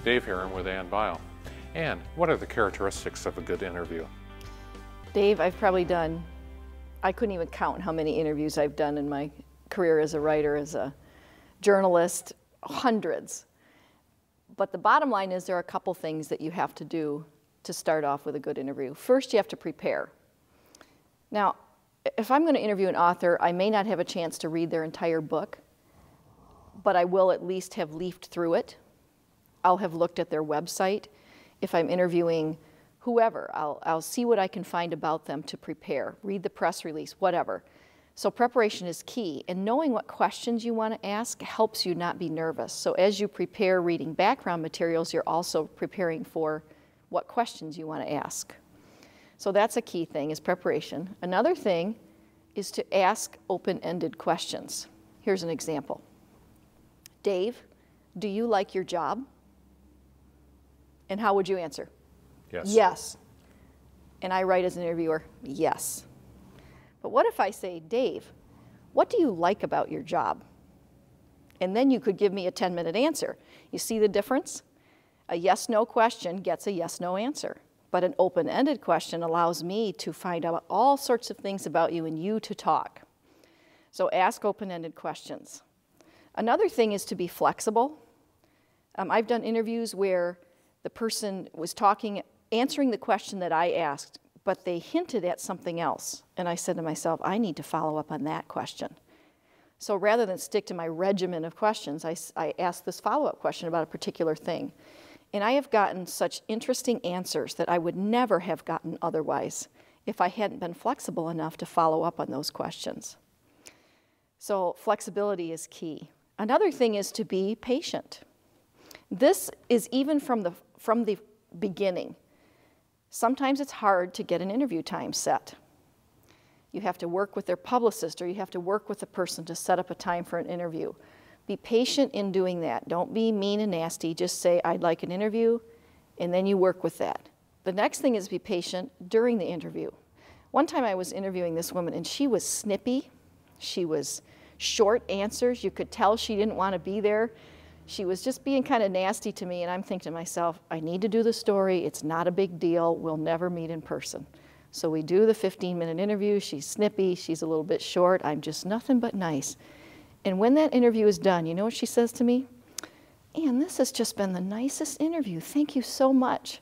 Dave here. I'm with Ann Byle. Ann, what are the characteristics of a good interview? Dave, I've probably done, I couldn't even count how many interviews I've done in my career as a writer, as a journalist, hundreds. But the bottom line is there are a couple things that you have to do to start off with a good interview. First, you have to prepare. Now, if I'm going to interview an author, I may not have a chance to read their entire book, but I will at least have leafed through it. I'll have looked at their website. If I'm interviewing whoever, I'll see what I can find about them to prepare, read the press release, whatever. So preparation is key, and knowing what questions you want to ask helps you not be nervous. So as you prepare reading background materials, you're also preparing for what questions you want to ask. So that's a key thing, is preparation. Another thing is to ask open-ended questions. Here's an example. Dave, do you like your job? And how would you answer? Yes. Yes. And I write as an interviewer, yes. But what if I say, Dave, what do you like about your job? And then you could give me a 10-minute answer. You see the difference? A yes-no question gets a yes-no answer. But an open-ended question allows me to find out all sorts of things about you and you to talk. So ask open-ended questions. Another thing is to be flexible. I've done interviews where the person was answering the question that I asked, but they hinted at something else. And I said to myself, I need to follow up on that question. So rather than stick to my regimen of questions, I asked this follow-up question about a particular thing. And I have gotten such interesting answers that I would never have gotten otherwise if I hadn't been flexible enough to follow up on those questions. So flexibility is key. Another thing is to be patient. This is even from the beginning. Sometimes it's hard to get an interview time set. You have to work with their publicist, or you have to work with the person to set up a time for an interview. Be patient in doing that. Don't be mean and nasty. Just say, I'd like an interview, and then you work with that. The next thing is be patient during the interview. One time I was interviewing this woman, and she was snippy. She was short answers. You could tell she didn't want to be there. She was just being kind of nasty to me, and I'm thinking to myself, I need to do the story. It's not a big deal. We'll never meet in person. So we do the 15-minute interview. She's snippy. She's a little bit short. I'm just nothing but nice. And when that interview is done, you know what she says to me? Ann, this has just been the nicest interview. Thank you so much.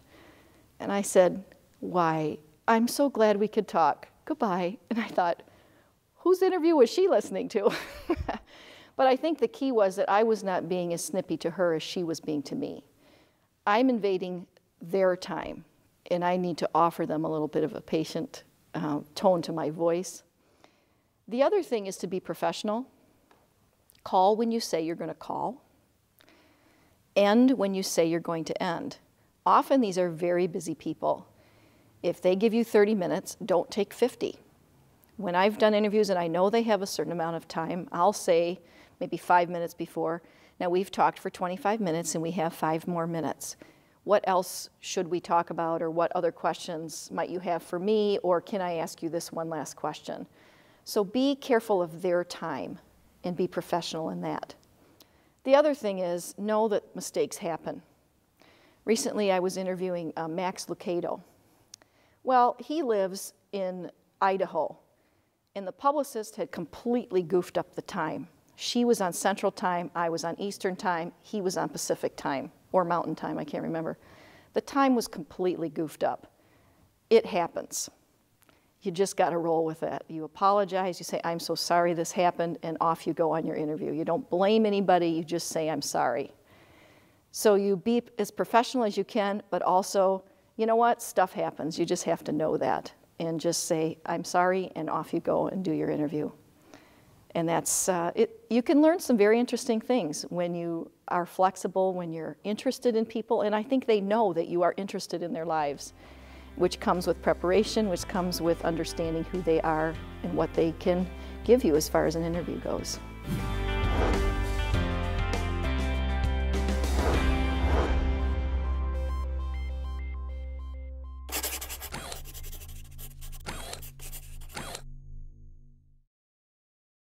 And I said, why, I'm so glad we could talk. Goodbye. And I thought, whose interview was she listening to? But I think the key was that I was not being as snippy to her as she was being to me. I'm invading their time, and I need to offer them a little bit of a patient tone to my voice. The other thing is to be professional. Call when you say you're going to call. End when you say you're going to end. Often these are very busy people. If they give you 30 minutes, don't take 50. When I've done interviews and I know they have a certain amount of time, I'll say maybe 5 minutes before, now we've talked for 25 minutes and we have 5 more minutes. What else should we talk about, or what other questions might you have for me, or can I ask you this one last question? So be careful of their time and be professional in that. The other thing is, know that mistakes happen. Recently I was interviewing Max Lucado. Well, he lives in Idaho, and the publicist had completely goofed up the time. She was on Central Time, I was on Eastern Time, he was on Pacific Time, or Mountain Time, I can't remember. The time was completely goofed up. It happens. You just got to roll with that. You apologize, you say, I'm so sorry this happened, and off you go on your interview. You don't blame anybody, you just say, I'm sorry. So you be as professional as you can, but also, you know what, stuff happens. You just have to know that, and just say, I'm sorry, and off you go and do your interview. And that's, you can learn some very interesting things when you are flexible, when you're interested in people, and I think they know that you are interested in their lives, which comes with preparation, which comes with understanding who they are and what they can give you as far as an interview goes.